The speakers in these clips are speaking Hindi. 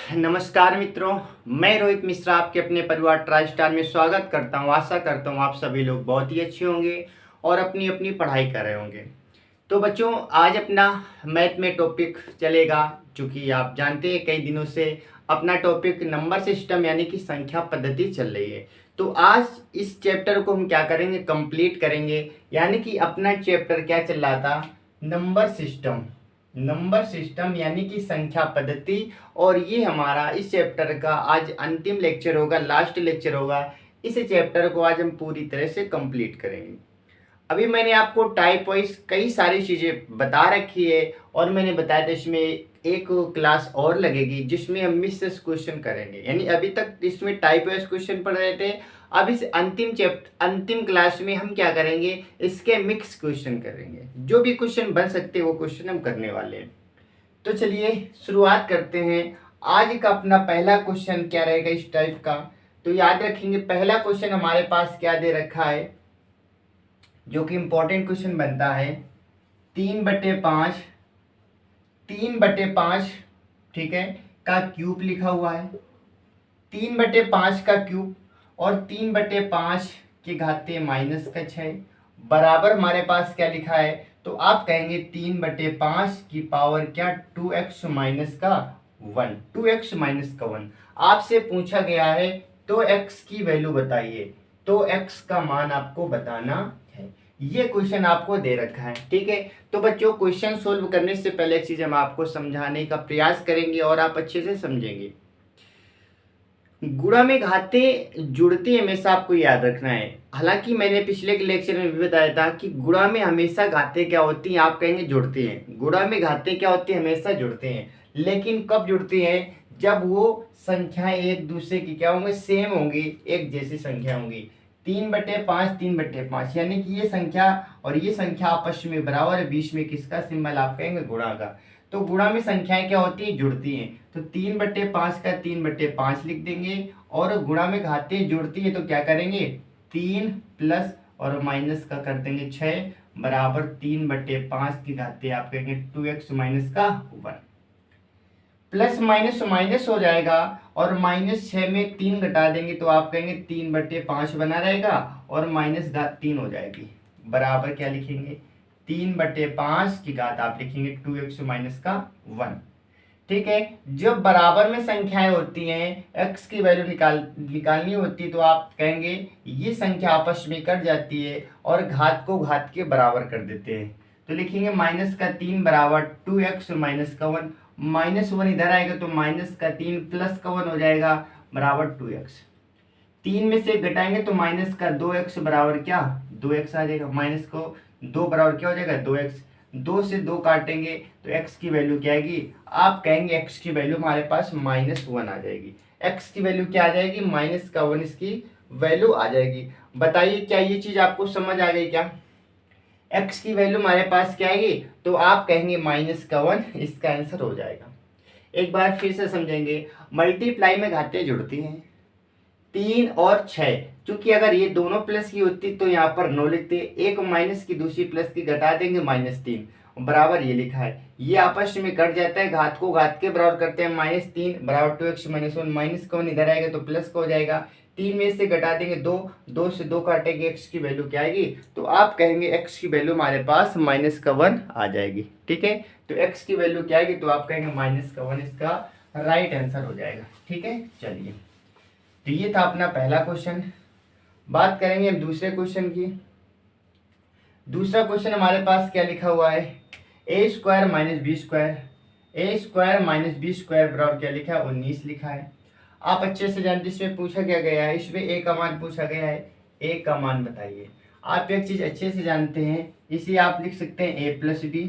नमस्कार मित्रों, मैं रोहित मिश्रा आपके अपने परिवार ट्राई स्टार में स्वागत करता हूं। आशा करता हूं आप सभी लोग बहुत ही अच्छे होंगे और अपनी अपनी पढ़ाई कर रहे होंगे। तो बच्चों, आज अपना मैथ में टॉपिक चलेगा। चूँकि आप जानते हैं कई दिनों से अपना टॉपिक नंबर सिस्टम यानी कि संख्या पद्धति चल रही है। तो आज इस चैप्टर को हम क्या करेंगे, कंप्लीट करेंगे। यानी कि अपना चैप्टर क्या चल रहा था, नंबर सिस्टम यानी कि संख्या पद्धति। और ये हमारा इस चैप्टर का आज अंतिम लेक्चर होगा, लास्ट लेक्चर होगा। इस चैप्टर को आज हम पूरी तरह से कंप्लीट करेंगे। अभी मैंने आपको टाइप वाइज कई सारी चीज़ें बता रखी है और मैंने बताया था इसमें एक क्लास और लगेगी जिसमें हम मिक्स क्वेश्चन करेंगे। यानी अभी तक इसमें टाइप वाइज क्वेश्चन पढ़ रहे थे, अब इस अंतिम क्लास में हम क्या करेंगे, इसके मिक्स क्वेश्चन करेंगे। जो भी क्वेश्चन बन सकते हैं वो क्वेश्चन हम करने वाले हैं। तो चलिए शुरुआत करते हैं। आज का अपना पहला क्वेश्चन क्या रहेगा इस टाइप का, तो याद रखेंगे पहला क्वेश्चन हमारे पास क्या दे रखा है, जो कि इम्पोर्टेंट क्वेश्चन बनता है। 3/5 ठीक है का क्यूब लिखा हुआ है। 3/5 का क्यूब और 3/5 की घातीय -6 बराबर हमारे पास क्या लिखा है, तो आप कहेंगे 3/5 की पावर क्या, 2x का 1। 2x का 1 आपसे पूछा गया है, तो x की वैल्यू बताइए। तो x का मान आपको बताना है। ये क्वेश्चन आपको दे रखा है, ठीक है। तो बच्चों, क्वेश्चन सोल्व करने से पहले एक चीज हम आपको समझाने का प्रयास करेंगे और आप अच्छे से समझेंगे। गुणा में घातें जुड़ती हमेशा आपको याद रखना है। हालांकि मैंने पिछले के लेक्चर में भी बताया था कि गुणा में हमेशा घातें क्या होती हैं, आप कहेंगे जुड़ती हैं। गुणा में घातें क्या होती हैं, हमेशा जुड़ती हैं। लेकिन कब जुड़ती हैं, जब वो संख्याएं एक दूसरे की क्या होंगी, सेम होंगी, एक जैसी संख्या होंगी। 3/5 यानी कि ये संख्या और ये संख्या आपस में बराबर है, बीच में किसका सिंबल, आप कहेंगे गुणा का। तो गुणा में संख्याएं क्या होती है, जुड़ती हैं। तो 3/5 का 3/5 लिख देंगे। और गुणा में घातें जुड़ती है तो क्या करेंगे, 3 प्लस और माइनस का कर देंगे 6 बराबर 3/5 की घातें आप कहेंगे 2x का 1। प्लस माइनस माइनस हो जाएगा और -6 में 3 घटा देंगे तो आप कहेंगे 3/5 बना रहेगा और माइनस घात 3 हो जाएगी। बराबर क्या लिखेंगे, 3/5 की घात आप लिखेंगे 2x का 1। ठीक है। जब बराबर में संख्याएं होती हैं, x की वैल्यू निकालनी होती है, तो आप कहेंगे ये संख्या आपस में कट जाती है और घात को घात के बराबर कर देते हैं। तो लिखेंगे -3 बराबर 2x का 1। -1 इधर आएगा तो -3 प्लस का 1 हो जाएगा बराबर 2x। 3 में से घटाएंगे तो -2x बराबर क्या, 2x आ जाएगा। माइनस को 2 बराबर क्या हो जाएगा, 2x। 2 से 2 काटेंगे तो x की वैल्यू क्या आएगी, आप कहेंगे x की वैल्यू हमारे पास -1 आ जाएगी। x की वैल्यू क्या आ जाएगी, -1 इसकी वैल्यू आ जाएगी। बताइए क्या ये चीज आपको समझ आ गई क्या, x की वैल्यू हमारे पास क्या आएगी, तो आप कहेंगे -1, इसका आंसर हो जाएगा। एक बार फिर से समझेंगे। मल्टीप्लाई में घातें जुड़ती हैं, 3 और 6। क्योंकि अगर ये दोनों प्लस की होती तो यहाँ पर 9 लिखते, एक माइनस की दूसरी प्लस की घटा देंगे -3 बराबर ये लिखा है। ये आपस में कट जाता है, घात को घात के बराबर करते हैं, -3 बराबर 2x - 1। माइनस का 1 इधर आएगा तो प्लस का हो जाएगा। 3 में से घटा देंगे 2, 2 से 2 काटेंगे, x की वैल्यू क्या आएगी, तो आप कहेंगे x की वैल्यू हमारे पास -1 आ जाएगी। ठीक है। तो x की वैल्यू क्या आएगी, तो आप कहेंगे -1, इसका राइट आंसर हो जाएगा। ठीक है। चलिए, तो ये था अपना पहला क्वेश्चन। बात करेंगे हम दूसरे क्वेश्चन की। दूसरा क्वेश्चन हमारे पास क्या लिखा हुआ है, a² - b² बराबर क्या लिखा है, 19 लिखा है। आप अच्छे से जानते, इसमें पूछा क्या गया है, इसमें a का मान पूछा गया है। a का मान बताइए। आप एक चीज अच्छे से जानते हैं, इसलिए आप लिख सकते हैं a + b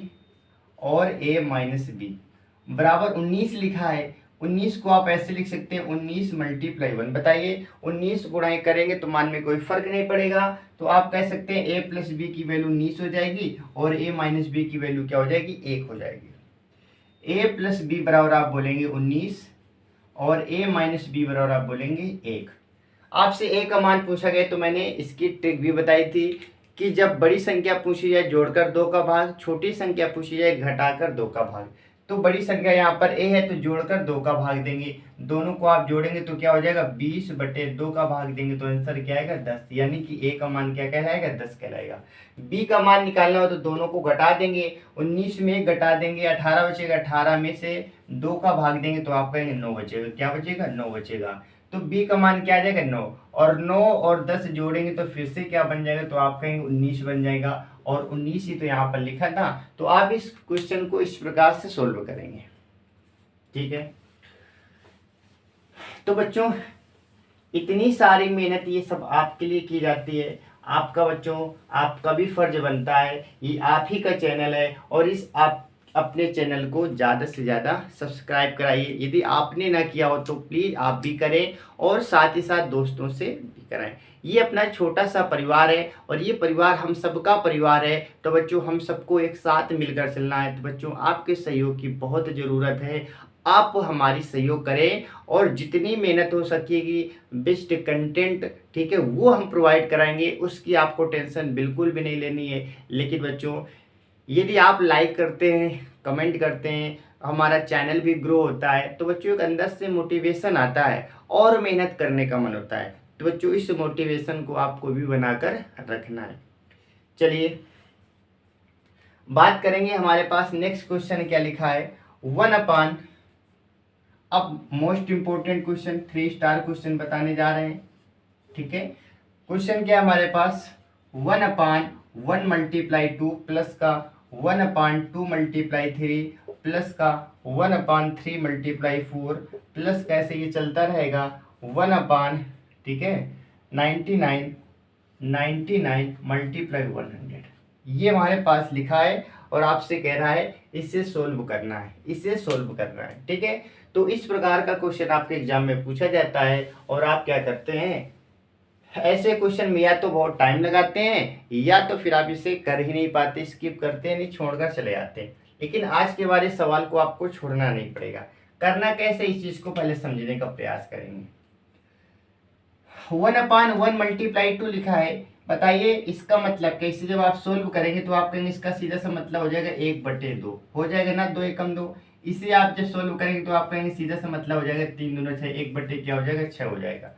और a - b बराबर 19 लिखा है। 19 को आप ऐसे लिख सकते हैं, 19 × 1। बताइए 19 गुणाएं करेंगे तो मान में कोई फर्क नहीं पड़ेगा, तो आप कह सकते हैं a + b की वैल्यू 19 हो जाएगी और a - b की वैल्यू क्या हो जाएगी, 1 हो जाएगी। a + b बराबर आप बोलेंगे 19 और a - b बराबर आप बोलेंगे 1। आपसे a का मान पूछा गया तो मैंने इसकी ट्रिक भी बताई थी कि जब बड़ी संख्या पूछी जाए जोड़कर 2 का भाग, छोटी संख्या पूछी जाए घटाकर 2 का भाग। तो बड़ी संख्या यहाँ पर ए है तो जोड़कर 2 का भाग देंगे, दोनों को आप जोड़ेंगे तो क्या हो जाएगा 20/2 का भाग देंगे तो आंसर क्या आएगा 10, यानी कि ए का मान क्या कहलाएगा 10 कहलाएगा। बी का मान निकालना हो तो दोनों को घटा देंगे, 19 में 1 घटा देंगे 18 बचेगा, 18 में से 2 का भाग देंगे तो आप कहेंगे 9 बचेगा। क्या बचेगा 9 बचेगा। तो बी का मान क्या आ जाएगा 9, और 9 और 10 जोड़ेंगे तो फिर से क्या बन जाएगा, तो आप कहेंगे 19 बन जाएगा, और 19 ही तो यहाँ पर लिखा था। तो आप इस क्वेश्चन को इस प्रकार से सोल्व करेंगे। ठीक है, तो बच्चों इतनी सारी मेहनत ये सब आपके लिए की जाती है। आपका बच्चों आपका भी फर्ज बनता है, ये आप ही का चैनल है, और इस आप अपने चैनल को ज़्यादा से ज़्यादा सब्सक्राइब कराइए। यदि आपने ना किया हो तो प्लीज़ आप भी करें, और साथ ही साथ दोस्तों से भी कराएं। ये अपना छोटा सा परिवार है, और ये परिवार हम सबका परिवार है। तो बच्चों हम सबको एक साथ मिलकर चलना है। तो बच्चों आपके सहयोग की बहुत ज़रूरत है, आप हमारी सहयोग करें, और जितनी मेहनत हो सकेगी बेस्ट कंटेंट, ठीक है, वो हम प्रोवाइड कराएंगे, उसकी आपको टेंशन बिल्कुल भी नहीं लेनी है। लेकिन बच्चों यदि आप लाइक करते हैं, कमेंट करते हैं, हमारा चैनल भी ग्रो होता है, तो बच्चों एक अंदर से मोटिवेशन आता है और मेहनत करने का मन होता है। तो बच्चों इस मोटिवेशन को आपको भी बनाकर रखना है। चलिए बात करेंगे, हमारे पास नेक्स्ट क्वेश्चन क्या लिखा है, 1/, अब most important question, 3 star question बताने जा रहे हैं। ठीक है, क्वेश्चन क्या है हमारे पास, 1/1 मल्टीप्लाई 2 प्लस का 1/2 मल्टीप्लाई 3 प्लस का 1/3 मल्टीप्लाई 4 प्लस कैसे ये चलता रहेगा 1/, ठीक है, 99 मल्टीप्लाई 100। ये हमारे पास लिखा है, और आपसे कह रहा है इसे सोल्व करना है, इसे सोल्व करना है। ठीक है, तो इस प्रकार का क्वेश्चन आपके एग्जाम में पूछा जाता है, और आप क्या करते हैं, ऐसे क्वेश्चन में या तो बहुत टाइम लगाते हैं, या तो फिर आप इसे कर ही नहीं पाते, स्किप करते हैं, नहीं छोड़कर चले जाते हैं। लेकिन आज के वाले सवाल को आपको छोड़ना नहीं पड़ेगा। करना कैसे, इस चीज को पहले समझने का प्रयास करेंगे। 1/1 मल्टीप्लाई 2 लिखा है, बताइए इसका मतलब क्या। इसे जब आप सोल्व करेंगे तो आप कहेंगे इसका सीधा सा मतलब हो जाएगा 1/2 हो जाएगा ना, 2 एकम 2। इसे आप जब सोल्व करेंगे तो आप कहेंगे सीधा सा मतलब हो जाएगा 3 दूना 6, 1/, क्या हो जाएगा 6 हो जाएगा।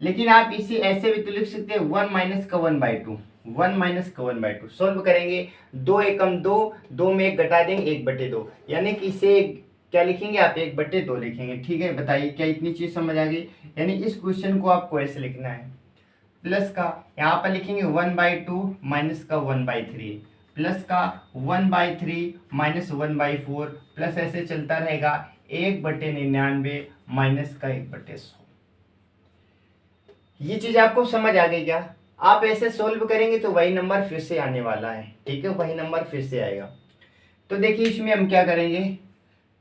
लेकिन आप इसे ऐसे भी तो लिख सकते हैं 1 माइनस का 1/2, 1 माइनस का 1/2 सोल्व करेंगे, 2 एकम 2, 2 में 1 घटा देंगे 1/2, यानी कि इसे क्या लिखेंगे आप 1/2 लिखेंगे। ठीक है, बताइए क्या इतनी चीज समझ आ गई। यानी इस क्वेश्चन को आपको ऐसे लिखना है, प्लस का यहाँ पर लिखेंगे 1/2 माइनस का 1/3 प्लस का 1/3 माइनस 1/4 प्लस ऐसे चलता रहेगा 1/99 माइनस का 1/100। ये चीज आपको समझ आ गई क्या। आप ऐसे सोल्व करेंगे तो वही नंबर फिर से आने वाला है। ठीक है, वही नंबर फिर से आएगा। तो देखिए इसमें हम क्या करेंगे,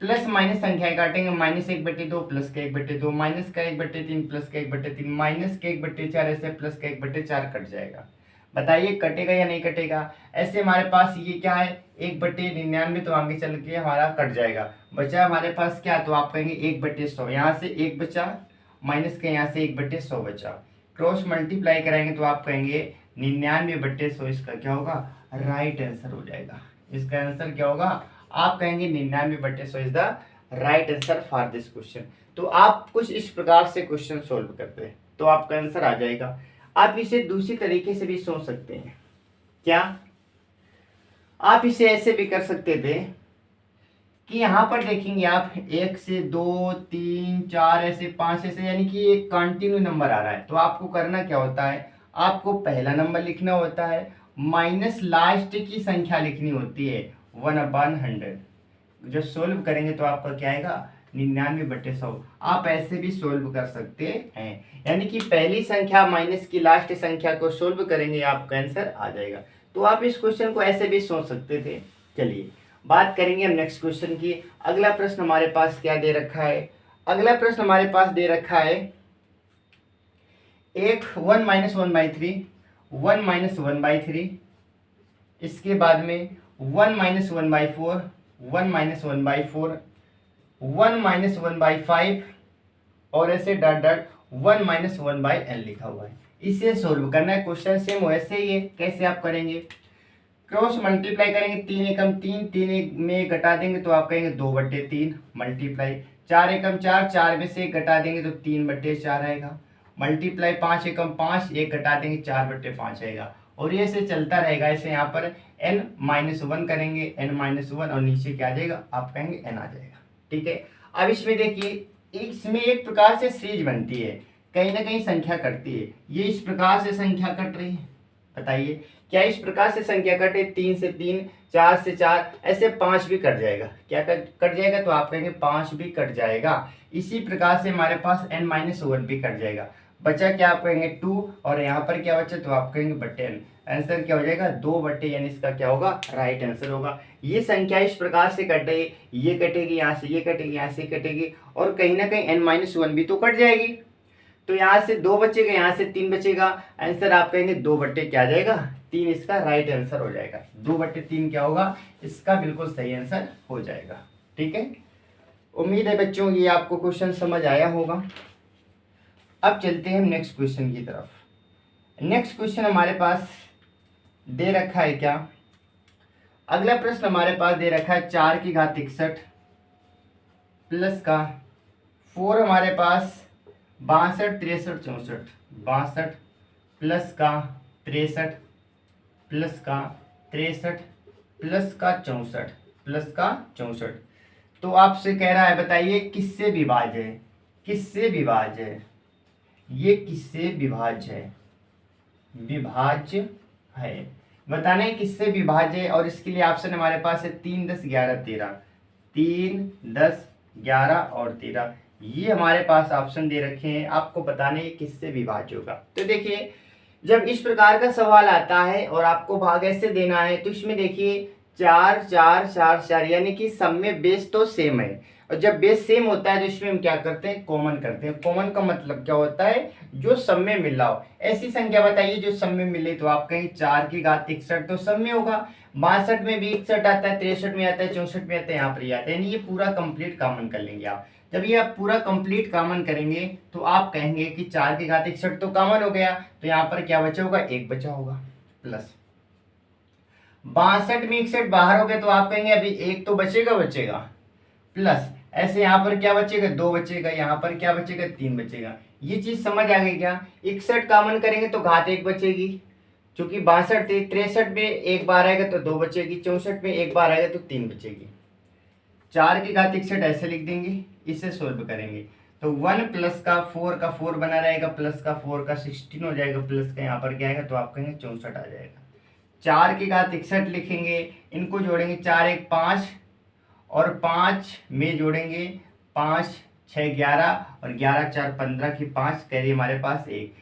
प्लस माइनस संख्याएं काटेंगे, माइनस 1/2 प्लस का 1/2 माइनस का 1/3 प्लस का 1/3 माइनस के 1/4 ऐसे प्लस का 1/4 कट जाएगा। बताइए कटेगा या नहीं कटेगा। ऐसे हमारे पास ये क्या है 1/99, तो आगे चल के हमारा कट जाएगा। बचा हमारे पास क्या, तो आप कहेंगे 1/100, यहाँ से 1 बचा, माइनस के यहाँ से 1/100 बचा, क्रॉस मल्टीप्लाई कराएंगे तो आप कहेंगे 99/100। इसका क्या होगा, राइट आंसर हो जाएगा। इसका आंसर क्या होगा, आप कहेंगे 99/100 is the right answer for this question. तो आप कुछ इस प्रकार से क्वेश्चन सोल्व करते हैं तो आपका आंसर आ जाएगा। आप इसे दूसरी तरीके से भी सोच सकते हैं। क्या आप इसे ऐसे भी कर सकते थे कि यहाँ पर देखेंगे आप 1 से 2 3 4 ऐसे 5 ऐसे, यानी कि एक कंटिन्यू नंबर आ रहा है। तो आपको करना क्या होता है, आपको पहला नंबर लिखना होता है माइनस लास्ट की संख्या लिखनी होती है 1/100। जब सोल्व करेंगे तो आपका क्या आएगा 99/100। आप ऐसे भी सोल्व कर सकते हैं, यानी कि पहली संख्या माइनस की लास्ट संख्या को सोल्व करेंगे आपका आंसर आ जाएगा। तो आप इस क्वेश्चन को ऐसे भी सोच सकते थे। चलिए बात करेंगे हम नेक्स्ट क्वेश्चन की। अगला प्रश्न हमारे पास क्या दे रखा है, अगला प्रश्न हमारे पास दे रखा है एक 1 - 1/3, 1 - 1/3, इसके बाद में 1 - 1/4, 1 - 1/4, 1 - 1/5 और ऐसे डॉट डॉट 1 - 1/n लिखा हुआ है। इसे सोल्व करना है। क्वेश्चन सेम वैसे ही है, कैसे आप करेंगे। क्रॉस मल्टीप्लाई करेंगे, 3 एकम 3, 3 एक में घटा देंगे तो आप कहेंगे 2/3 मल्टीप्लाई 4 एकम 4, 4 में से एक घटा देंगे तो 3/4 आएगा मल्टीप्लाई 5 एकम 5, एक घटा देंगे 4/5 आएगा। और ये से चलता रहेगा, ऐसे यहाँ पर n-1 करेंगे, n-1 और नीचे क्या आ जाएगा, आप कहेंगे n आ जाएगा। ठीक है, अब इसमें देखिए इसमें एक प्रकार से सीरीज बनती है, कहीं ना कहीं संख्या कटती है। ये इस प्रकार से संख्या कट रही है, बताइए क्या इस प्रकार से संख्या कटे, 3 से 3, 4 से 4, ऐसे 5 भी कट जाएगा। क्या कट जाएगा, तो आप कहेंगे 5 भी कट जाएगा। इसी प्रकार से हमारे पास n-1 भी कट जाएगा। बचा क्या, आप कहेंगे 2, और यहाँ पर क्या बचा, तो आप कहेंगे बटे n। आंसर क्या हो जाएगा, 2/n इसका क्या होगा, राइट आंसर होगा। ये संख्या इस प्रकार से कटेगी, ये कटेगी यहाँ से, ये कटेगी यहाँ से, कटेगी, और कहीं ना कहीं n-1 भी तो कट जाएगी। तो यहाँ से 2 बचेगा, यहाँ से 3 बचेगा। आंसर आप कहेंगे 2/, क्या आ जाएगा, 3 इसका राइट आंसर हो जाएगा। 2/3 क्या होगा, इसका बिल्कुल सही आंसर हो जाएगा। ठीक है, उम्मीद है बच्चों ये आपको क्वेश्चन समझ आया होगा। अब चलते हैं नेक्स्ट क्वेश्चन की तरफ। नेक्स्ट क्वेश्चन हमारे पास दे रखा है क्या, अगला प्रश्न हमारे पास दे रखा है 4 की घात 61 प्लस का 4 हमारे पास 62, 63, 64, 62 प्लस का 63 प्लस का 63 प्लस का 64 प्लस का 64। तो आपसे कह रहा है बताइए किससे विभाज्य है, किससे विभाज्य है, ये किससे विभाज्य है, विभाज्य है, बताना है किससे विभाज्य है। और इसके लिए ऑप्शन हमारे पास है 3, 10, 11, 13, 3, 10, 11 और 13, ये हमारे पास ऑप्शन दे रखे हैं। आपको बताने है किससे विभाज्य होगा। तो देखिए जब इस प्रकार का सवाल आता है और आपको भाग ऐसे देना है, तो इसमें देखिए 4, 4, 4, 4, यानी कि सब में बेस तो सेम है, और जब बेस सेम होता है तो इसमें हम क्या करते हैं, कॉमन करते हैं। कॉमन का मतलब क्या होता है, जो सब में मिल रहा हो। ऐसी संख्या बताइए जो सब में मिले, तो आप कहेंगे 4 की घात 61 तो सब में होगा, 62 में भी 61 आता है, 63 में आता है, 64 में आता है, यहाँ पर आता है, यानी ये पूरा कंप्लीट कॉमन कर लेंगे आप। जब ये आप पूरा कंप्लीट कॉमन करेंगे तो आप कहेंगे कि 4 की घात 61 तो कॉमन हो गया, तो यहाँ पर क्या बचा होगा, 1 बचा होगा, प्लस 62 में 61 बाहर हो गया, तो आप कहेंगे अभी 1 तो बचेगा, प्लस ऐसे यहाँ पर क्या बचेगा, 2 बचेगा, यहाँ पर क्या बचेगा, 3 बचेगा। ये चीज समझ आ गई क्या, 61 कॉमन करेंगे तो घात 1 बचेगी, क्योंकि 62 थी, 63 में 1 बार आएगा तो 2 बचेगी, 64 में 1 बार आएगा तो 3 बचेगी। 4 की घात 61 ऐसे लिख देंगे, इसे सोल्व करेंगे तो 1 प्लस का 4 का 4 बना रहेगा, प्लस का 4 का 16 हो जाएगा, प्लस का यहाँ पर क्या आएगा, तो आप कहेंगे 64 आ जाएगा। 4 की घात 61 लिखेंगे, इनको जोड़ेंगे, 4 1 5 और 5 में जोड़ेंगे 5 6 11 और 11 4 15 की 5 कैरी हमारे पास 1,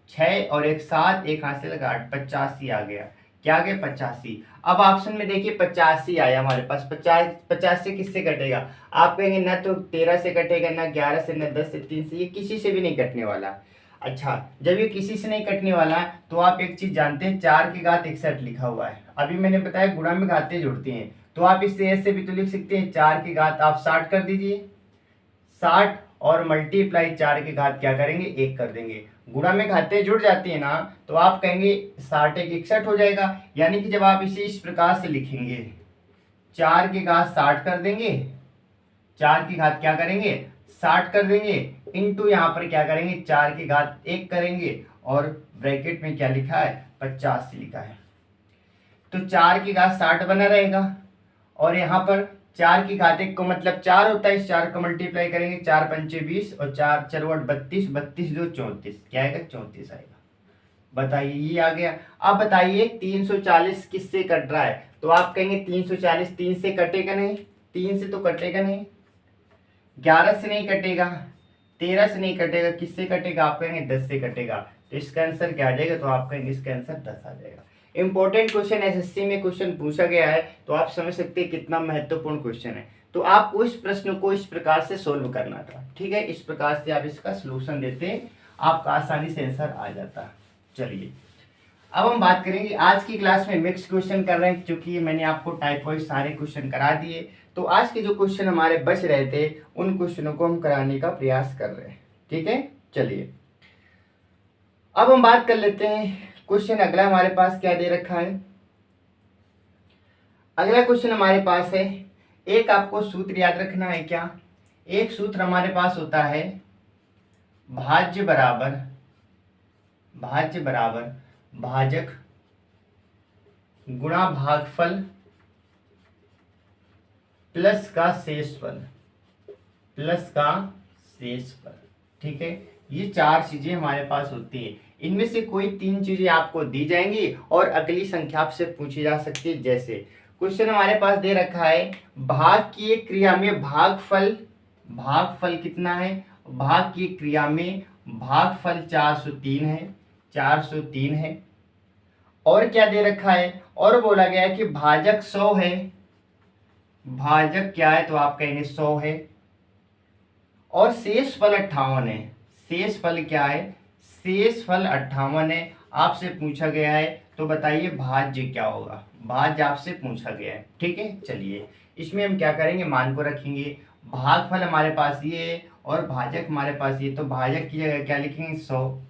6 और 1 7, एक हाथ से लगा 8, 85 आ गया। क्या आ गया, 85। अब ऑप्शन में देखिए 85 आया हमारे पास। 50 से किससे कटेगा, आप कहेंगे ना तो 13 से कटेगा, ना 11 से, ना 10 से, 3 से, ये किसी से भी नहीं कटने वाला। अच्छा, जब ये किसी से नहीं कटने वाला तो आप एक चीज जानते हैं, 4 की घात 61 लिखा हुआ है, अभी मैंने बताया गुणा में घातें जुड़ती हैं, तो आप इससे ऐसे भी तो लिख सकते हैं, 4 की घात आप 60 कर दीजिए, 60 और मल्टीप्लाई 4 की घात क्या करेंगे, 1 कर देंगे। गुणा में घातें जुड़ जाती है ना, तो आप कहेंगे 60 1 61 हो जाएगा। यानी कि जब आप इसे इस प्रकार से लिखेंगे, 4 की घात 60 कर देंगे, 4 की घात क्या करेंगे, 60 कर देंगे, इंटू यहाँ पर क्या करेंगे, 4 की घात 1 करेंगे, और ब्रैकेट में क्या लिखा है, 85 लिखा है, तो 4 की घात 60 बना रहेगा, और यहाँ पर 4 की घात 1 को मतलब 4 होता है, इस 4 को मल्टीप्लाई करेंगे, 4 पंचे 20 और 4 4 32, 32 2 34, क्या आएगा, 34 आएगा। बताइए ये आ गया। अब बताइए 340 किससे कट रहा है, तो आप कहेंगे 340 3 से कटेगा नहीं, 3 से तो कटेगा नहीं, 11 से नहीं कटेगा, 13 से नहीं कटेगा, किससे कटेगा, आप कहेंगे 10 से कटेगा, तो इसका आंसर क्या आ जाएगा, तो आप कहेंगे इसका आंसर 10 आ जाएगा। इंपॉर्टेंट क्वेश्चन एसएससी में क्वेश्चन पूछा गया है, तो आप समझ सकते हैं कितना महत्वपूर्ण क्वेश्चन है। तो आपको इस प्रश्न को इस प्रकार से सोल्व करना था, ठीक है, इस प्रकार से आप इसका सोल्यूशन देते, आपका आसानी से आंसर आ जाता। चलिए अब हम बात करेंगे, आज की क्लास में मिक्स क्वेश्चन कर रहे हैं, क्योंकि मैंने आपको टाइप वाइज सारे क्वेश्चन करा दिए, तो आज के जो क्वेश्चन हमारे बच रहे थे उन क्वेश्चनों को हम कराने का प्रयास कर रहे हैं, ठीक है। चलिए अब हम बात कर लेते हैं, क्वेश्चन अगला हमारे पास क्या दे रखा है, अगला क्वेश्चन हमारे पास है, एक आपको सूत्र याद रखना है क्या, एक सूत्र हमारे पास होता है भाज्य बराबर भाजक गुणा भागफल प्लस का शेषफल ठीक है। ये चार चीजें हमारे पास होती है, इनमें से कोई तीन चीजें आपको दी जाएंगी और अगली संख्या आपसे पूछी जा सकती है। जैसे क्वेश्चन हमारे पास दे रखा है, भाग की एक क्रिया में भागफल कितना है, भाग की क्रिया में भागफल 403 है। और क्या दे रखा है, और बोला गया है कि भाजक 100 है, भाजक क्या है तो आप कहेंगे 100 है। और शेषफल 58 है, शेषफल क्या है, शेषफल 58 है। आपसे पूछा गया है तो बताइए भाज्य क्या होगा, भाज्य आपसे पूछा गया है। ठीक है, चलिए इसमें हम क्या करेंगे, मान को रखेंगे, भागफल हमारे पास ये है और भाजक हमारे पास ये, तो भाजक की जगह क्या लिखेंगे 100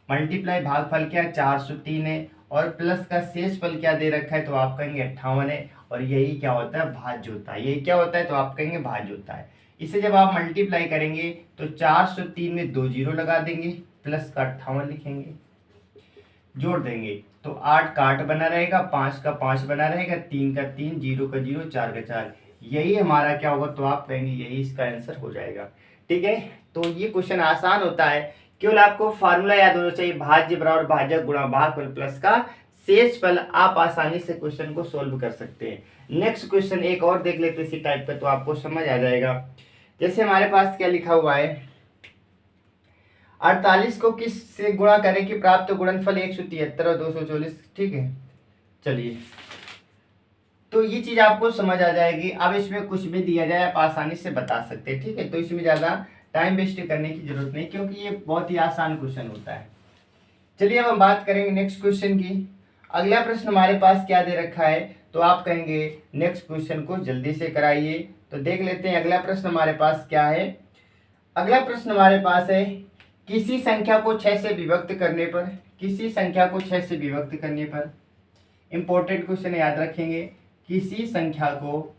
मल्टीप्लाई भागफल क्या 403 है और प्लस का शेषफल क्या दे रखा है तो आप कहेंगे 58 है। और यही क्या होता है, भाज्य होता है। यही क्या होता है तो आप कहेंगे भाज्य होता है। इसे जब आप मल्टीप्लाई करेंगे तो 403 में 2 जीरो लगा देंगे, प्लस का 58 लिखेंगे, जोड़ देंगे तो 8 का 8 बना रहेगा, 5 का 5 बना रहेगा, 3 का 3, 0 का 0, 4 का 4। यही हमारा क्या होगा तो आप कहेंगे यही इसका आंसर हो जाएगा। ठीक है, तो ये क्वेश्चन आसान होता है, केवल आपको फार्मूला याद होना चाहिए, भाज्य बराबर भाजक गुणा भागफल प्लस का शेषफल। आप आसानी से क्वेश्चन को सोल्व कर सकते हैं। नेक्स्ट क्वेश्चन एक और देख लेते हैं इसी टाइप का, तो आपको समझ आ जाएगा। जैसे हमारे पास क्या लिखा हुआ है, 48 को किस से गुणा करें कि प्राप्त गुणनफल 173 और 240। ठीक है, चलिए तो ये चीज आपको समझ आ जाएगी। अब इसमें कुछ भी दिया जाए आप आसानी से बता सकते हैं। ठीक है, तो इसमें ज्यादा टाइम वेस्ट करने की जरूरत नहीं, क्योंकि ये बहुत ही आसान क्वेश्चन होता है। चलिए अब हम बात करेंगे नेक्स्ट क्वेश्चन की। अगला प्रश्न हमारे पास क्या दे रखा है तो आप कहेंगे नेक्स्ट क्वेश्चन को जल्दी से कराइए। तो देख लेते हैं अगला प्रश्न हमारे पास क्या है। अगला प्रश्न हमारे पास है, किसी संख्या को 6 से विभक्त करने पर, इंपॉर्टेंट क्वेश्चन याद रखेंगे, किसी संख्या को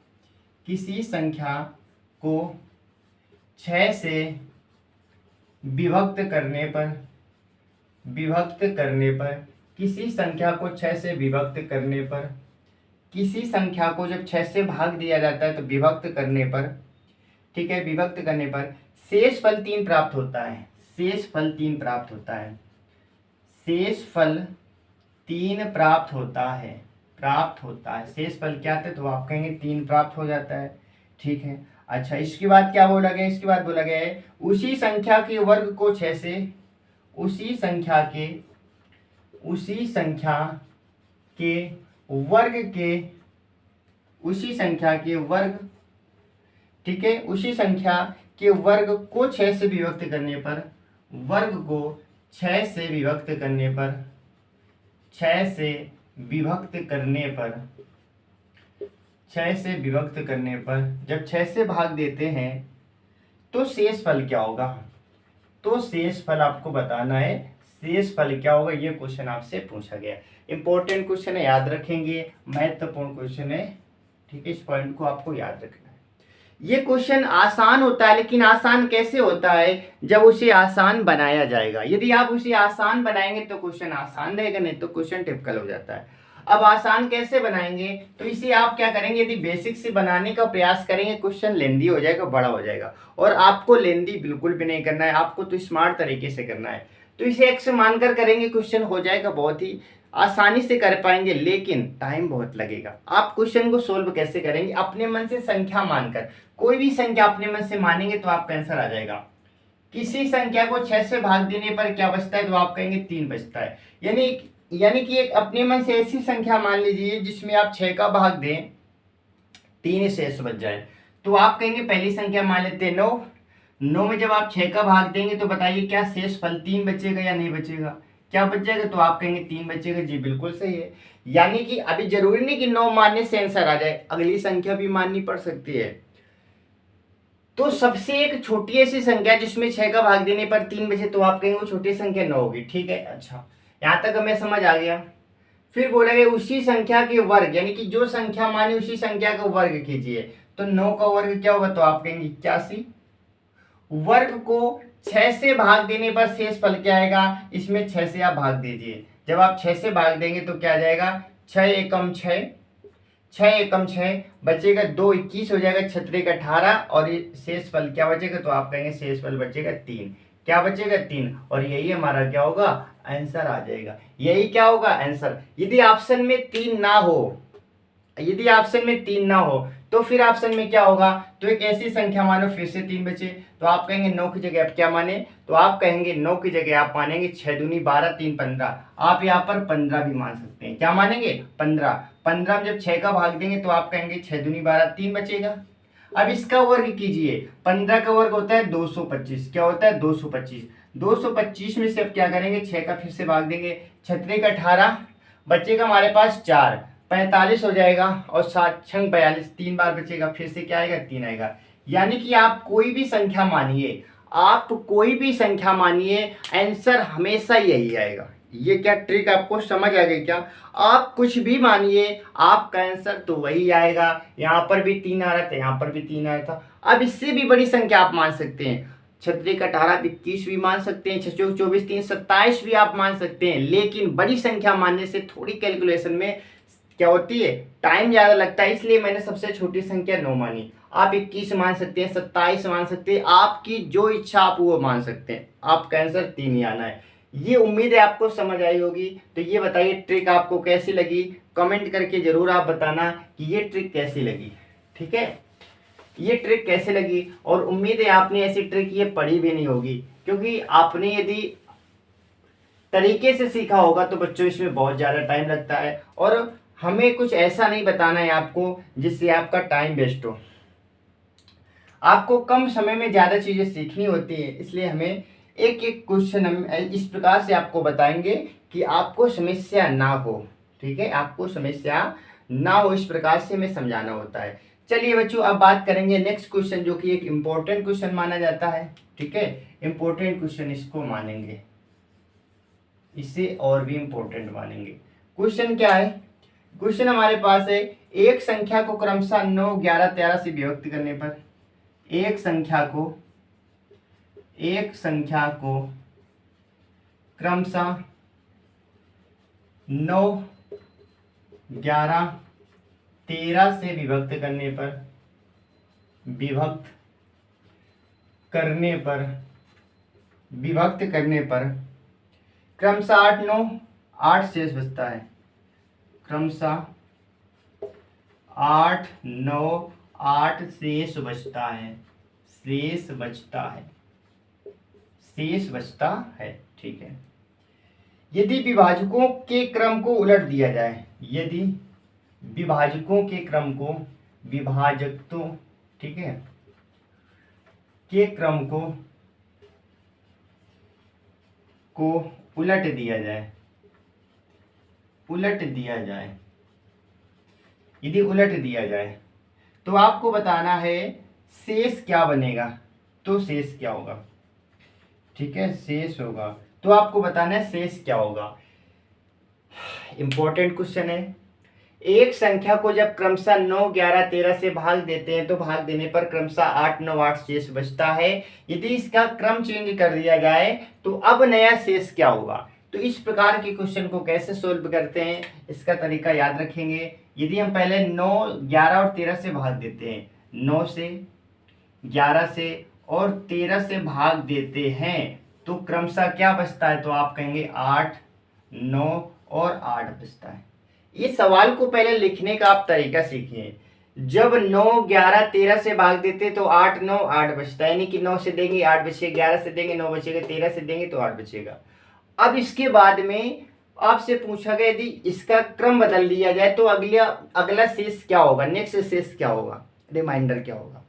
6 से विभक्त करने पर, किसी संख्या को 6 से विभक्त करने पर, किसी संख्या को जब 6 से भाग दिया जाता है तो विभक्त करने पर, ठीक है, विभक्त करने पर शेषफल 3 प्राप्त होता है। शेषफल 3 प्राप्त होता है। शेषफल क्या थे तो आप कहेंगे 3 प्राप्त हो जाता है। ठीक है, अच्छा इसके बाद क्या बोला गया, इसके बाद बोला गया है उसी संख्या के वर्ग को 6 से, उसी संख्या के वर्ग, ठीक है, उसी संख्या के वर्ग को 6 से विभक्त करने पर, वर्ग को 6 से विभक्त करने पर, 6 से विभक्त करने पर जब 6 से भाग देते हैं तो शेषफल क्या होगा, तो शेषफल आपको बताना है। शेषफल क्या होगा, ये क्वेश्चन आपसे पूछा गया। इंपॉर्टेंट क्वेश्चन है, याद रखेंगे, महत्वपूर्ण क्वेश्चन है। ठीक है, इस पॉइंट को आपको याद रखना है। ये क्वेश्चन आसान होता है, लेकिन आसान कैसे होता है, जब उसे आसान बनाया जाएगा। यदि आप उसे आसान बनाएंगे तो क्वेश्चन आसान रहेगा, नहीं तो क्वेश्चन टिपिकल हो जाता है। अब आसान कैसे बनाएंगे, तो इसे आप क्या करेंगे, यदि बेसिक से बनाने का प्रयास करेंगे क्वेश्चन लेंदी हो जाएगा, बड़ा हो जाएगा। और आपको लेंदी बिल्कुल भी नहीं करना है, आपको तो स्मार्ट तरीके से करना है। तो इसे x मानकर करेंगे, क्वेश्चन हो जाएगा, बहुत ही आसानी से कर पाएंगे, लेकिन टाइम बहुत लगेगा। आप क्वेश्चन को सोल्व कैसे करेंगे, अपने मन से संख्या मानकर, कोई भी संख्या अपने मन से मानेंगे तो आपका आंसर आ जाएगा। किसी संख्या को 6 से भाग देने पर क्या बचता है तो आप कहेंगे 3 बचता है। यानी कि एक अपने मन से ऐसी संख्या मान लीजिए जिसमें आप 6 का भाग दें, 3 शेष बच जाए, तो आप कहेंगे पहली संख्या मान लेते हैं 9। 9 में जब आप 6 का भाग देंगे तो बताइए क्या शेषफल 3 बचेगा या नहीं बचेगा, क्या बच जाएगा तो आप कहेंगे 3 बचेगा। जी बिल्कुल सही है। यानी कि अभी जरूरी नहीं कि 9 मानने से आंसर आ जाए, अगली संख्या भी माननी पड़ सकती है। तो सबसे एक छोटी ऐसी संख्या जिसमें 6 का भाग देने पर 3 बचे तो आप कहेंगे वो छोटी संख्या 9 होगी। ठीक है, अच्छा यहाँ तक हमें समझ आ गया। फिर बोलेंगे उसी संख्या के वर्ग, यानी कि जो संख्या मानी उसी संख्या का वर्ग कीजिए। तो 9 का वर्ग क्या होगा, तो आप कहेंगे 81। वर्ग को 6 से भाग देने पर शेष फल क्या आएगा, इसमें 6 से आप भाग दीजिए। जब आप 6 से भाग देंगे तो क्या आ जाएगा, 6 एकम 6, 6 एकम 6 बचेगा 2, 21 हो जाएगा, 6 का 18 और ये शेष फल क्या बचेगा, तो आप कहेंगे शेष फल बचेगा 3। क्या बचेगा, 3। और यही हमारा क्या होगा, आंसर आ जाएगा। यही क्या होगा, आंसर। यदि ऑप्शन में 3 ना हो, यदि ऑप्शन में 3 ना हो तो फिर ऑप्शन में क्या होगा, तो एक ऐसी संख्या मानो फिर से 3 बचे, तो आप कहेंगे 9 की जगह आप क्या माने, तो आप कहेंगे 9 की जगह आप मानेंगे 6 दूनी 12, 3 15। आप यहाँ पर 15 भी मान सकते हैं। क्या मानेंगे, 15। 15 में जब 6 का भाग देंगे तो आप कहेंगे 6 दूनी 12, 3 बचेगा। अब इसका वर्ग कीजिए। 15 का वर्ग होता है 225। क्या होता है, 225। 225 में से अब क्या करेंगे, 6 का फिर से भाग देंगे, 6 का 18 बचेगा हमारे पास 4, 45 हो जाएगा और 7 6 42, 3 बार बचेगा, फिर से क्या आएगा, 3 आएगा। यानी कि आप कोई भी संख्या मानिए, आप कोई भी संख्या मानिए, आंसर हमेशा यही आएगा। ये क्या ट्रिक आपको समझ आ गई क्या, आप कुछ भी मानिए आपका आंसर तो वही आएगा। यहाँ पर भी 3 आ रहा था, यहाँ पर भी 3 आया था। अब इससे भी बड़ी संख्या आप मान सकते हैं, 6 का 18 21 भी मान सकते हैं, 6 24 3 27 भी आप मान सकते हैं। लेकिन बड़ी संख्या मानने से थोड़ी कैलकुलेशन में क्या होती है, टाइम ज़्यादा लगता है, इसलिए मैंने सबसे छोटी संख्या 9 मानी। आप 21 मान सकते हैं, 27 मान सकते हैं, आपकी जो इच्छा आप वो मान सकते हैं। आपका आंसर 3 ही आना है। ये उम्मीद है आपको समझ आई होगी। तो ये बताइए ट्रिक आपको कैसी लगी, कमेंट करके ज़रूर आप बताना कि ये ट्रिक कैसी लगी। ठीक है, ये ट्रिक कैसे लगी, और उम्मीद है आपने ऐसी ट्रिक ये पढ़ी भी नहीं होगी, क्योंकि आपने यदि तरीके से सीखा होगा तो बच्चों इसमें बहुत ज़्यादा टाइम लगता है, और हमें कुछ ऐसा नहीं बताना है आपको जिससे आपका टाइम वेस्ट हो। आपको कम समय में ज़्यादा चीज़ें सीखनी होती है, इसलिए हमें एक एक क्वेश्चन हम इस प्रकार से आपको बताएंगे कि आपको समस्या ना हो। ठीक है, आपको समस्या ना हो, इस प्रकार से हमें समझाना होता है। चलिए बच्चों, अब बात करेंगे नेक्स्ट क्वेश्चन, जो कि एक इम्पोर्टेंट क्वेश्चन माना जाता है। ठीक है, इम्पोर्टेंट क्वेश्चन इसको मानेंगे, इसे और भी इम्पोर्टेंट मानेंगे। क्वेश्चन क्या है, क्वेश्चन हमारे पास है, एक संख्या को क्रमशः 9 11 13 से विभक्त करने पर, एक संख्या को क्रमशः 9 11 13 से विभक्त करने पर क्रमशः 8 9 8 शेष बचता है। क्रमशः 8 9 8 शेष बचता है। ठीक है, यदि विभाजकों के क्रम को उलट दिया जाए, यदि विभाजकों के क्रम को, ठीक है, के क्रम को उलट दिया जाए, तो आपको बताना है शेष क्या बनेगा, तो शेष क्या होगा। ठीक है, शेष होगा, तो आपको बताना है शेष क्या होगा। इंपॉर्टेंट क्वेश्चन है। एक संख्या को जब क्रमशः 9 11 13 से भाग देते हैं तो भाग देने पर क्रमशः 8 9 8 शेष बचता है। यदि इसका क्रम चेंज कर दिया जाए तो अब नया शेष क्या होगा। तो इस प्रकार के क्वेश्चन को कैसे सोल्व करते हैं, इसका तरीका याद रखेंगे। यदि हम पहले 9 11 और 13 से भाग देते हैं, 9 से 11 से और 13 से भाग देते हैं तो क्रमशः क्या बचता है, तो आप कहेंगे 8 9 और 8 बचता है। इस सवाल को पहले लिखने का आप तरीका सीखिए। जब 9 11 13 से भाग देते तो 8 9 8 बचता है, यानी कि 9 से देंगे 8 बचेगा, 11 से देंगे 9 बचेगा, 13 से देंगे तो 8 बचेगा। अब इसके बाद में आपसे पूछा गया यदि इसका क्रम बदल दिया जाए तो अगला शेष क्या होगा, नेक्स्ट शेष क्या होगा, रिमाइंडर क्या होगा।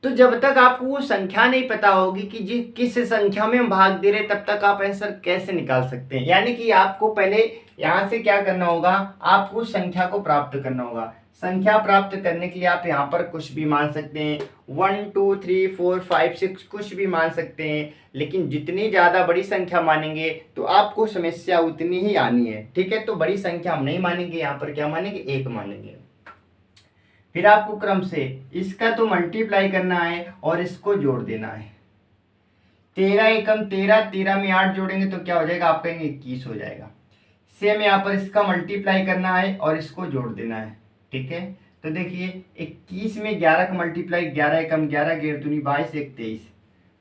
तो जब तक आपको वो संख्या नहीं पता होगी कि जी किस संख्या में हम भाग दे रहे, तब तक आप आंसर कैसे निकाल सकते हैं। यानी कि आपको पहले यहाँ से क्या करना होगा, आपको संख्या को प्राप्त करना होगा। संख्या प्राप्त करने के लिए आप यहाँ पर कुछ भी मान सकते हैं, 1 2 3 4 5 6 कुछ भी मान सकते हैं, लेकिन जितनी ज़्यादा बड़ी संख्या मानेंगे तो आपको समस्या उतनी ही आनी है। ठीक है, तो बड़ी संख्या हम नहीं मानेंगे, यहाँ पर क्या मानेंगे, 1 मानेंगे। फिर आपको क्रम से इसका तो मल्टीप्लाई करना है और इसको जोड़ देना है। 13 एकम 13, 13 में 8 जोड़ेंगे तो क्या हो जाएगा, आप कहेंगे 21 हो जाएगा। सेम यहाँ पर इसका मल्टीप्लाई करना है और इसको जोड़ देना है। ठीक है, तो देखिए 21 में 11 का मल्टीप्लाई, 11 एकम 11, 11 दूनी 22, 1 23,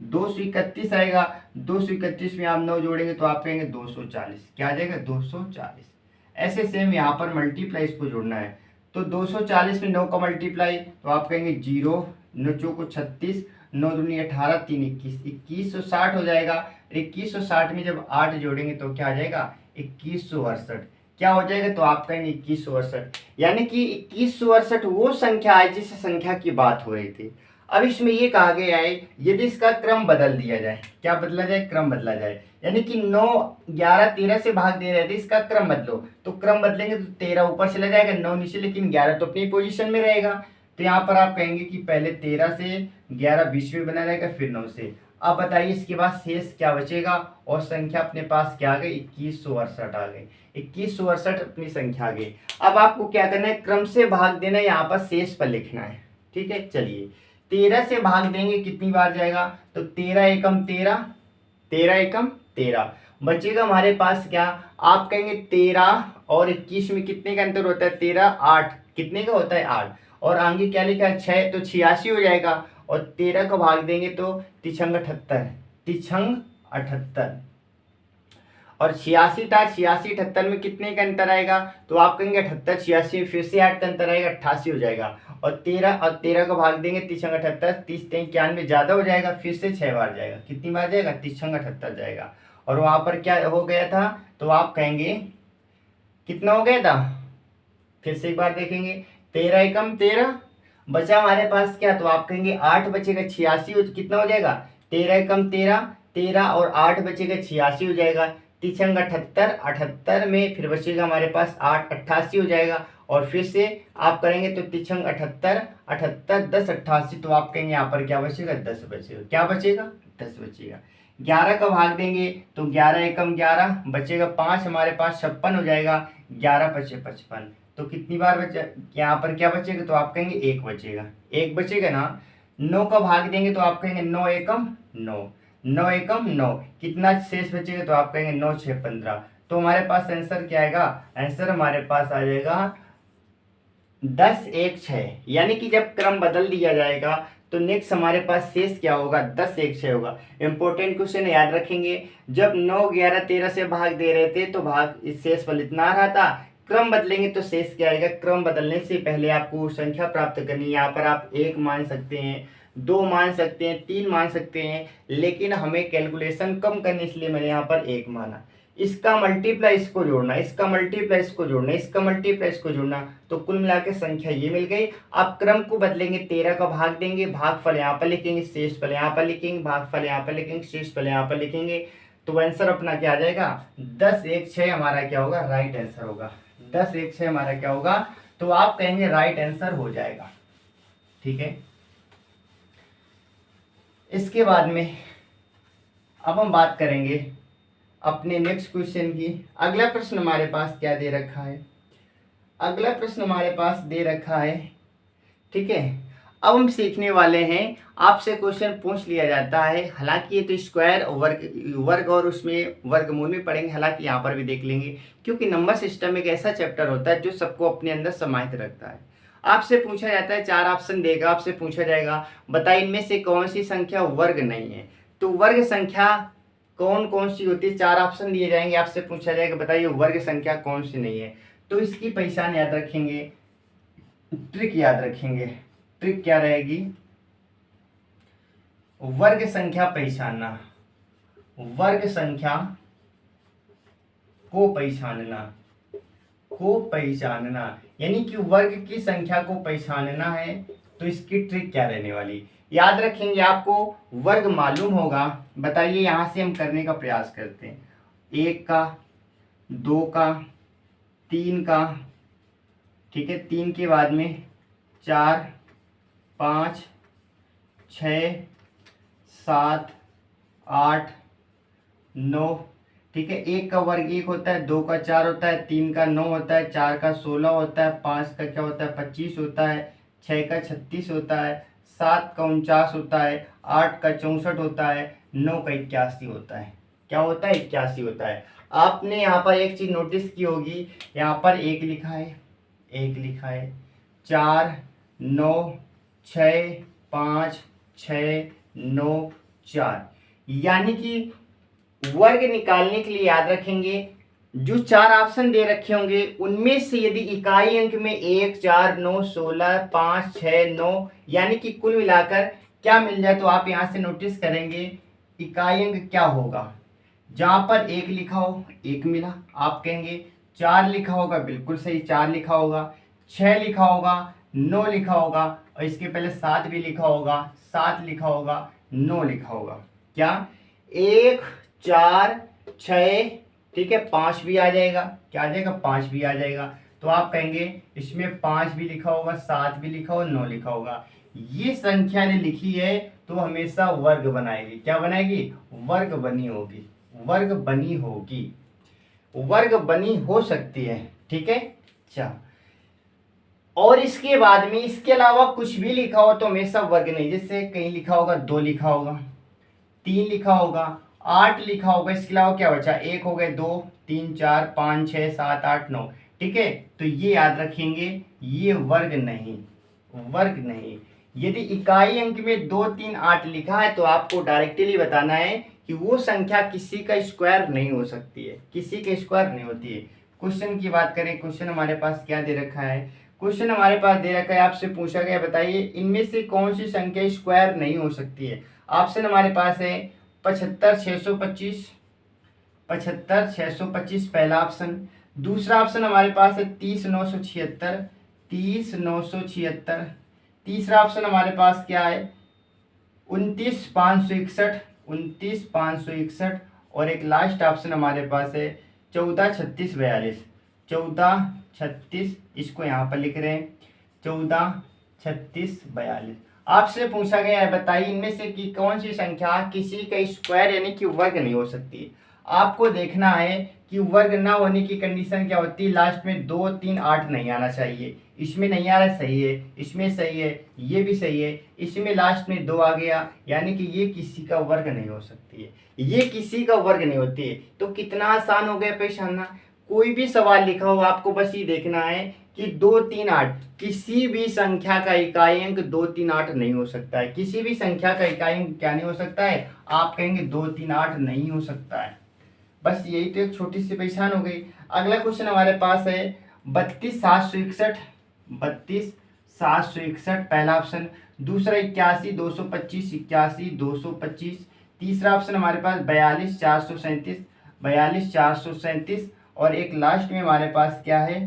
231 आएगा। 231 में आप 9 जोड़ेंगे तो आप कहेंगे 240, क्या आ जाएगा, 240। ऐसे सेम यहाँ पर मल्टीप्लाई इसको जोड़ना है, तो 240 में 9 का मल्टीप्लाई तो आप कहेंगे 0, 9 चौको 36, 9 दूनी 18, 3 21, 2160 हो जाएगा। 2160 में जब 8 जोड़ेंगे तो क्या आ जाएगा, 2168। क्या हो जाएगा, तो आप कहेंगे 2168, यानी कि 2168 वो संख्या है जिस संख्या की बात हो रही थी। अब इसमें ये कहा गया है यदि इसका क्रम बदल दिया जाए, क्या बदला जाए, क्रम बदला जाए, यानी कि 9 11 13 से भाग दे रहे थे, इसका क्रम बदलो, तो क्रम बदलेंगे तो 13 ऊपर चला जाएगा, 9 नीचे, लेकिन 11 तो अपनी पोजीशन में रहेगा। तो यहाँ पर आप कहेंगे कि पहले 13 से 11 बीच में बना रहेगा, फिर 9 से। अब बताइए इसके बाद शेष क्या बचेगा, और संख्या अपने पास क्या आ गई, 2168 आ गई। 2168 अपनी संख्या आ गई। अब आपको क्या करना है, क्रम से भाग देना है, यहाँ पर शेष पर लिखना है। ठीक है, चलिए 13 से भाग देंगे कितनी बार जाएगा, तो 13 एकम 13, 13 एकम 13, बचेगा हमारे पास क्या, आप कहेंगे 13 और 21 में कितने का अंतर होता है, 13 8, कितने का होता है 8, और आगे क्या लिखा है 6, तो 86 हो जाएगा। और 13 को भाग देंगे तो तिछंग 78, तिछंग 78, और 86 था, 86 78 में कितने का अंतर आएगा, तो आप कहेंगे 78 86 में फिर से 8 का अंतर आएगा, 88 हो जाएगा। और 13 को भाग देंगे, तिछंग 78, 30 91 ज़्यादा हो जाएगा, फिर से 6 बार जाएगा, कितनी बार जाएगा, तिछंग 78 जाएगा। और वहाँ पर क्या हो गया था, तो आप कहेंगे कितना हो गया था, फिर से एक बार देखेंगे, 13 एकम 13, बचा हमारे पास क्या, तो आप कहेंगे 8 बचेगा, 86 कितना हो जाएगा, 13 एकम 13, 13 और 8 बचेगा, 86 हो जाएगा। तिछंग 78, 78 में फिर बचेगा हमारे पास 8, 88 हो जाएगा। और फिर से आप करेंगे तो तिछंग 78, 78 10 88, तो आप कहेंगे यहाँ पर क्या बचेगा, 10 बचेगा, क्या बचेगा, 10 बचेगा। 11 का भाग देंगे तो 11 एकम 11, बचेगा 5 हमारे पास, 56 हो जाएगा, 11 पचे 55, तो कितनी बार बचा, यहाँ पर क्या बचेगा, तो आप कहेंगे 1 बचेगा, 1 बचेगा ना। 9 का भाग देंगे तो आप कहेंगे 9 एकम 9, 9 एकम 9, कितना शेष बचेगा, तो आप कहेंगे 9 6 15, तो हमारे पास आंसर क्या आएगा, आंसर हमारे पास आ जाएगा 10 1 6, यानी कि जब क्रम बदल दिया जाएगा तो नेक्स्ट हमारे पास शेष क्या होगा, 10 1 6 होगा। इंपॉर्टेंट क्वेश्चन याद रखेंगे, जब 9 11 13 से भाग दे रहे थे तो भाग इस शेष फल इतना आ रहा था, क्रम बदलेंगे तो शेष क्या आएगा। क्रम बदलने से पहले आपको संख्या प्राप्त करनी है। यहाँ पर आप 1 मान सकते हैं, 2 मान सकते हैं, 3 मान सकते हैं, लेकिन हमें कैलकुलेशन कम करनी, इसलिए मैंने यहाँ पर 1 माना। इसका मल्टीप्लाई इसको जोड़ना, इसका मल्टीप्लाई इसको जोड़ना, इसका मल्टीप्लाई इसको जोड़ना, तो कुल मिला के संख्या ये मिल गई। आप क्रम को बदलेंगे, 13 का भाग देंगे, भागफल यहाँ पर लिखेंगे, शेषफल यहाँ पर लिखेंगे, भागफल यहाँ पर लिखेंगे, शेषफल यहाँ पर लिखेंगे, तो आंसर अपना क्या आ जाएगा, 10 1 6 हमारा क्या होगा, राइट आंसर होगा। 10 1 6 हमारा क्या होगा, तो आप कहेंगे राइट आंसर हो जाएगा। ठीक है, इसके बाद में अब हम बात करेंगे अपने नेक्स्ट क्वेश्चन की। अगला प्रश्न हमारे पास क्या दे रखा है, अगला प्रश्न हमारे पास दे रखा है। ठीक है, अब हम सीखने वाले हैं, आपसे क्वेश्चन पूछ लिया जाता है, हालांकि ये तो स्क्वायर वर्ग और उसमें वर्गमूल में पढ़ेंगे, हालांकि यहाँ पर भी देख लेंगे, क्योंकि नंबर सिस्टम एक ऐसा चैप्टर होता है जो सबको अपने अंदर समाहित रखता है। आपसे पूछा जाता है, 4 ऑप्शन देगा, आपसे पूछा जाएगा बताइए इनमें से कौन सी संख्या वर्ग नहीं है। तो वर्ग संख्या कौन कौन सी होती है, 4 ऑप्शन दिए जाएंगे, आपसे पूछा जाएगा बताइए वर्ग संख्या कौन सी नहीं है। तो इसकी पहचान याद रखेंगे, ट्रिक याद रखेंगे। ट्रिक क्या रहेगी, वर्ग संख्या पहचानना, वर्ग संख्या को पहचानना, को पहचानना, यानी कि वर्ग की संख्या को पहचानना है। तो इसकी ट्रिक क्या रहने वाली, याद रखेंगे, आपको वर्ग मालूम होगा। बताइए, यहां से हम करने का प्रयास करते हैं, 1 का, 2 का, 3 का, ठीक है, 3 के बाद में 4, 5, 6, 7, 8, 9, ठीक है। 1 का वर्ग 1 होता है, 2 का 4 होता है, 3 का 9 होता है, 4 का 16 होता है, 5 का क्या होता है 25 होता है, 6 का 36 होता है, 7 का 49 होता है, 8 का 64 होता है, 9 का 81 होता है। क्या होता है 81 होता है। आपने यहाँ पर एक चीज नोटिस की होगी, यहाँ पर 1 लिखा है, 1 लिखा है, 4, 9, 6, 5, 6, 9, 4, यानी कि वर्ग निकालने के लिए याद रखेंगे जो 4 ऑप्शन दे रखे होंगे उनमें से यदि इकाई अंक में 1, 4, 9, 16, 5, 6, 9 यानी कि कुल मिलाकर क्या मिल जाए, तो आप यहाँ से नोटिस करेंगे इकाई अंक क्या होगा। जहाँ पर 1 लिखा हो 1 मिला, आप कहेंगे 4 लिखा होगा, बिल्कुल सही 4 लिखा होगा, 6 लिखा होगा, 9 लिखा होगा, और इसके पहले 7 भी लिखा होगा, 7 लिखा होगा, 9 लिखा होगा। क्या 1, 4, 6, ठीक है, 5 भी आ जाएगा, क्या आ जाएगा 5 भी आ जाएगा, तो आप कहेंगे इसमें 5 भी लिखा होगा, 7 भी लिखा होगा, 9 लिखा होगा। ये संख्या ने लिखी है तो हमेशा वर्ग बनाएगी। क्या बनाएगी, वर्ग बनी होगी, वर्ग बनी होगी, वर्ग बनी हो सकती है, ठीक है। अच्छा, और इसके बाद में इसके अलावा कुछ भी लिखा हो तो हमेशा वर्ग नहीं, जैसे कहीं लिखा होगा 2 लिखा होगा, 3 लिखा होगा, 8 लिखा होगा, इसके अलावा क्या बचा 1 हो गए, 2, 3, 4, 5, 6, 7, 8, 9, ठीक है। तो ये याद रखेंगे ये वर्ग नहीं, वर्ग नहीं। यदि इकाई अंक में 2, 3, 8 लिखा है तो आपको डायरेक्टली बताना है कि वो संख्या किसी का स्क्वायर नहीं हो सकती है, किसी के स्क्वायर नहीं होती है। क्वेश्चन की बात करें, क्वेश्चन हमारे पास क्या दे रखा है, क्वेश्चन हमारे पास दे रखा है, आपसे पूछा गया बताइए इनमें से कौन सी संख्या स्क्वायर नहीं हो सकती है। ऑप्शन हमारे पास है 75, 625, 75, 625 पहला ऑप्शन। दूसरा ऑप्शन हमारे पास है 30, 976, 30, 976। तीसरा ऑप्शन हमारे पास क्या है 29, 561, 29, 561, और एक लास्ट ऑप्शन हमारे पास है 14, 36, 42, 14, 36, इसको यहाँ पर लिख रहे हैं 14, 36, 42। आपसे पूछा गया है बताइए इनमें से कि कौन सी संख्या किसी का स्क्वायर यानी कि वर्ग नहीं हो सकती। आपको देखना है कि वर्ग ना होने की कंडीशन क्या होती है, लास्ट में 2, 3, 8 नहीं आना चाहिए, इसमें नहीं आ रहा सही है, इसमें सही है, ये भी सही है, इसमें लास्ट में 2 आ गया, यानी कि ये किसी का वर्ग नहीं हो सकती है, ये किसी का वर्ग नहीं होती है। तो कितना आसान हो गया पहचानना। कोई भी सवाल लिखा हो आपको बस ये देखना है कि 2, 3, 8 किसी भी संख्या का इकाई अंक 2, 3, 8 नहीं हो सकता है, किसी भी संख्या का इकाई अंक क्या नहीं हो सकता है, आप कहेंगे 2, 3, 8 नहीं हो सकता है। बस यही तो एक छोटी सी पहचान हो गई। अगला क्वेश्चन हमारे पास है 32, 761, 32, 761 पहला ऑप्शन। दूसरा 81, 225, 81, 225। तीसरा ऑप्शन हमारे पास 42, 437, 42, 437, और एक लास्ट में हमारे पास क्या है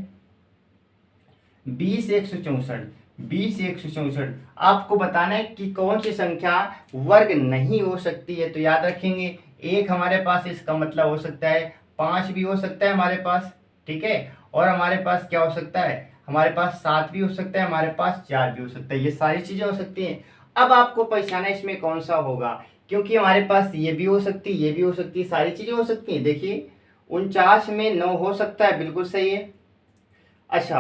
20, 164, 20, 164। आपको बताना है कि कौन सी संख्या वर्ग नहीं हो सकती है। तो याद रखेंगे एक हमारे पास इसका मतलब हो सकता है 5 भी हो सकता है हमारे पास, ठीक है, और हमारे पास क्या हो सकता है, हमारे पास 7 भी हो सकता है, हमारे पास 4 भी हो सकता है, ये सारी चीजें हो सकती हैं। अब आपको पहचाना इसमें कौन सा होगा, क्योंकि हमारे पास ये भी हो सकती है, ये भी हो सकती है, सारी चीजें हो सकती हैं। देखिए 49 में 9 हो सकता है, बिल्कुल सही है। अच्छा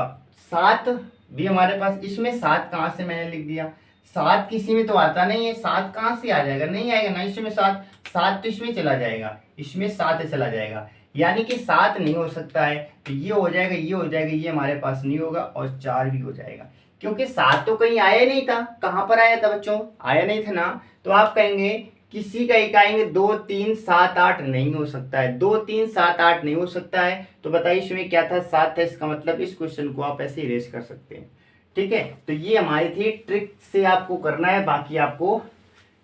7 भी हमारे पास, इसमें 7 कहाँ से मैंने लिख दिया, 7 किसी में तो आता नहीं है, 7 कहाँ से आ जाएगा, नहीं आएगा ना इसमें 7, 7 तो इसमें चला जाएगा, इसमें 7 चला जाएगा, यानी कि 7 नहीं हो सकता है। तो ये हो जाएगा, ये हो जाएगा, ये हमारे पास नहीं होगा, और 4 भी हो जाएगा, क्योंकि 7 तो कहीं आया नहीं था। कहाँ पर आया था बच्चों, आया नहीं था ना। तो आप कहेंगे किसी का इकाई 2, 3, 7, 8 नहीं हो सकता है, 2, 3, 7, 8 नहीं हो सकता है। तो बताइए इसमें क्या था 7 था, इसका मतलब इस क्वेश्चन को आप ऐसे इरेज कर सकते हैं, ठीक है। तो ये हमारी थी ट्रिक से आपको करना है, बाकी आपको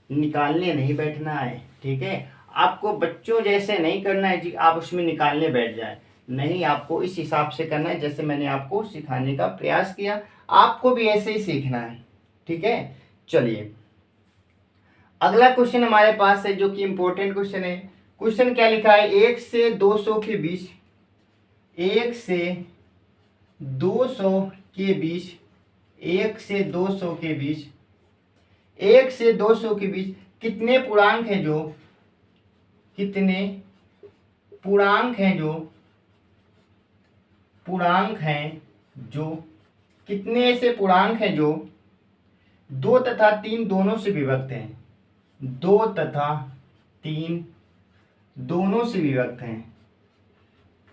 निकालने नहीं बैठना है, ठीक है। आपको बच्चों जैसे नहीं करना है जी आप उसमें निकालने बैठ जाए, नहीं, आपको इस हिसाब से करना है जैसे मैंने आपको सिखाने का प्रयास किया, आपको भी ऐसे ही सीखना है, ठीक है। चलिए अगला क्वेश्चन हमारे पास है जो कि इंपॉर्टेंट क्वेश्चन है। क्वेश्चन क्या लिखा है, 1 से 200 के बीच, 1 से 200 के बीच, 1 से 200 के बीच, 1 से 200 के बीच कितने पूर्णांक हैं जो, कितने पूर्णांक हैं जो, पूर्णांक हैं जो, कितने ऐसे पूर्णांक हैं जो 2 तथा 3 दोनों से विभक्त हैं, 2 तथा 3 दोनों से विभक्त हैं,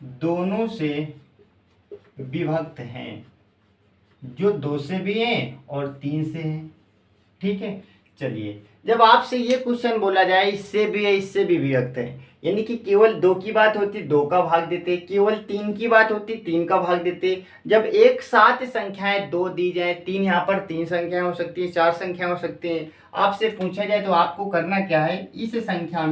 दोनों से विभक्त हैं, जो 2 से भी हैं और 3 से हैं। ठीक है, चलिए जब आपसे ये क्वेश्चन बोला जाए इससे भी है इससे भी विभक्त है, यानी कि केवल 2 की बात होती 2 का भाग देते, केवल 3 की बात होती 3 का भाग देते। जब एक साथ संख्याएं 2 दी जाए, 3 यहाँ पर 3 संख्याएं हो सकती है, 4 संख्या हो सकती हैं, आपसे पूछा जाए तो आपको करना क्या है, इस संख्या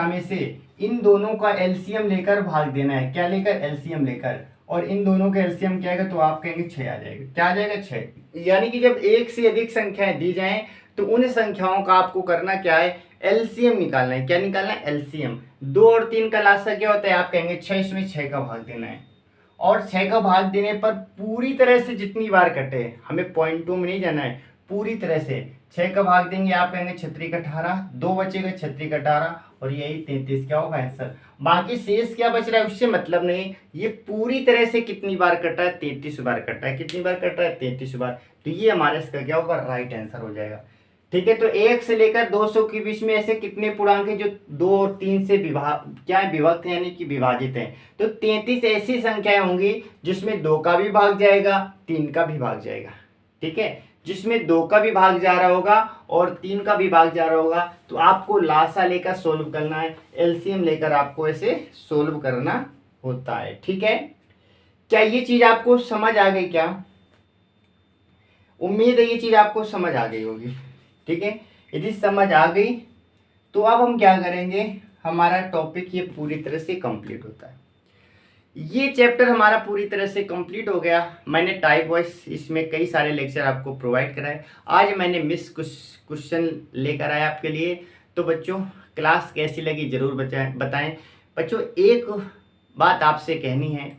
में से इन दोनों का एलसीएम लेकर भाग देना है। क्या लेकर, एलसीएम लेकर, और इन दोनों का एलसीएम क्या आएगा, तो आप कहेंगे 6 आ जाएगा। क्या आ जाएगा, 6। यानी कि जब एक से अधिक संख्याएं दी जाएं तो उन संख्याओं का आपको करना क्या है, एलसीएम निकालना है। क्या निकालना है, एलसीएम। 2 और 3 का लासा क्या होता है, आप कहेंगे 6, इसमें 6 का भाग देना है। और 6 का भाग देने पर पूरी तरह से जितनी बार कटे, हमें पॉइंटों में नहीं जाना है, पूरी तरह से 6 का भाग देंगे, आप कहेंगे 6 का 18, 2 बचेगा 6 का 18, और यही 33 क्या होगा आंसर। बाकी शेष क्या बच रहा है उससे मतलब नहीं, ये पूरी तरह से कितनी बार कटा है, 33 बार कटा है। कितनी बार कटा है, 33 बार। तो ये हमारे इसका क्या होगा, राइट आंसर हो जाएगा। ठीक है, तो 1 से लेकर 200 के बीच में ऐसे कितने पूर्णांक हैं जो 2 और 3 से क्या है, विभक्त है, यानी कि विभाजित है। तो 33 ऐसी संख्याएं होंगी जिसमें 2 का भी भाग जाएगा, 3 का भी भाग जाएगा। ठीक है, जिसमें 2 का भी भाग जा रहा होगा और 3 का भी भाग जा रहा होगा, तो आपको लासा लेकर सोल्व करना है, एलसीएम लेकर आपको ऐसे सोल्व करना होता है। ठीक है, क्या ये चीज आपको समझ आ गई? क्या उम्मीद है ये चीज आपको समझ आ गई होगी। ठीक है, यदि समझ आ गई तो अब हम क्या करेंगे, हमारा टॉपिक ये पूरी तरह से कंप्लीट होता है। ये चैप्टर हमारा पूरी तरह से कंप्लीट हो गया। मैंने टाइप वाइज इसमें कई सारे लेक्चर आपको प्रोवाइड कराए। आज मैंने मिस कुछ क्वेश्चन लेकर आया आपके लिए। तो बच्चों क्लास कैसी लगी ज़रूर बताएं। बच्चों एक बात आपसे कहनी है,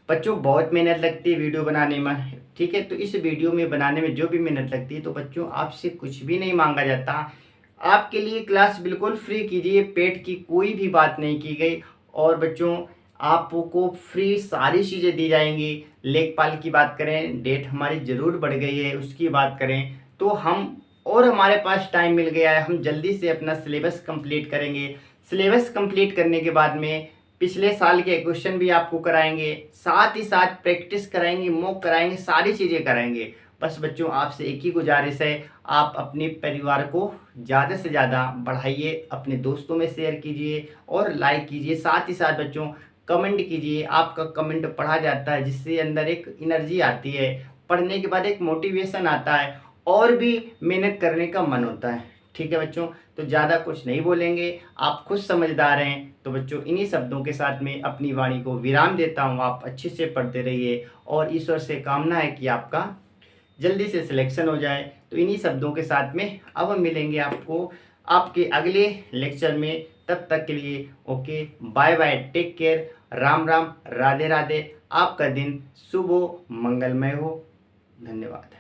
बच्चों बहुत मेहनत लगती है वीडियो बनाने में। ठीक है, तो इस वीडियो में बनाने में जो भी मेहनत लगती है, तो बच्चों आपसे कुछ भी नहीं मांगा जाता। आपके लिए क्लास बिल्कुल फ्री कीजिए, पेड की कोई भी बात नहीं की गई। और बच्चों आपको फ्री सारी चीज़ें दी जाएंगी। लेखपाल की बात करें, डेट हमारी ज़रूर बढ़ गई है, उसकी बात करें तो हमारे पास टाइम मिल गया है, हम जल्दी से अपना सिलेबस कंप्लीट करेंगे। सिलेबस कंप्लीट करने के बाद में पिछले साल के क्वेश्चन भी आपको कराएंगे, साथ ही साथ प्रैक्टिस कराएंगे, मॉक कराएंगे, सारी चीज़ें कराएंगे। बस बच्चों आपसे एक ही गुजारिश है, आप अपने परिवार को ज़्यादा से ज़्यादा बढ़ाइए, अपने दोस्तों में शेयर कीजिए और लाइक कीजिए। साथ ही साथ बच्चों कमेंट कीजिए, आपका कमेंट पढ़ा जाता है जिससे अंदर एक एनर्जी आती है, पढ़ने के बाद एक मोटिवेशन आता है और भी मेहनत करने का मन होता है। ठीक है बच्चों, तो ज़्यादा कुछ नहीं बोलेंगे, आप खुद समझदार हैं। तो बच्चों इन्हीं शब्दों के साथ में अपनी वाणी को विराम देता हूँ। आप अच्छे से पढ़ते रहिए और ईश्वर से कामना है कि आपका जल्दी से सिलेक्शन हो जाए। तो इन्हीं शब्दों के साथ में अब हम मिलेंगे आपको आपके अगले लेक्चर में। तब तक के लिए okay, bye bye, take care, Ram Ram, Radhe Radhe. आपका दिन शुभ हो, मंगलमय हो। धन्यवाद।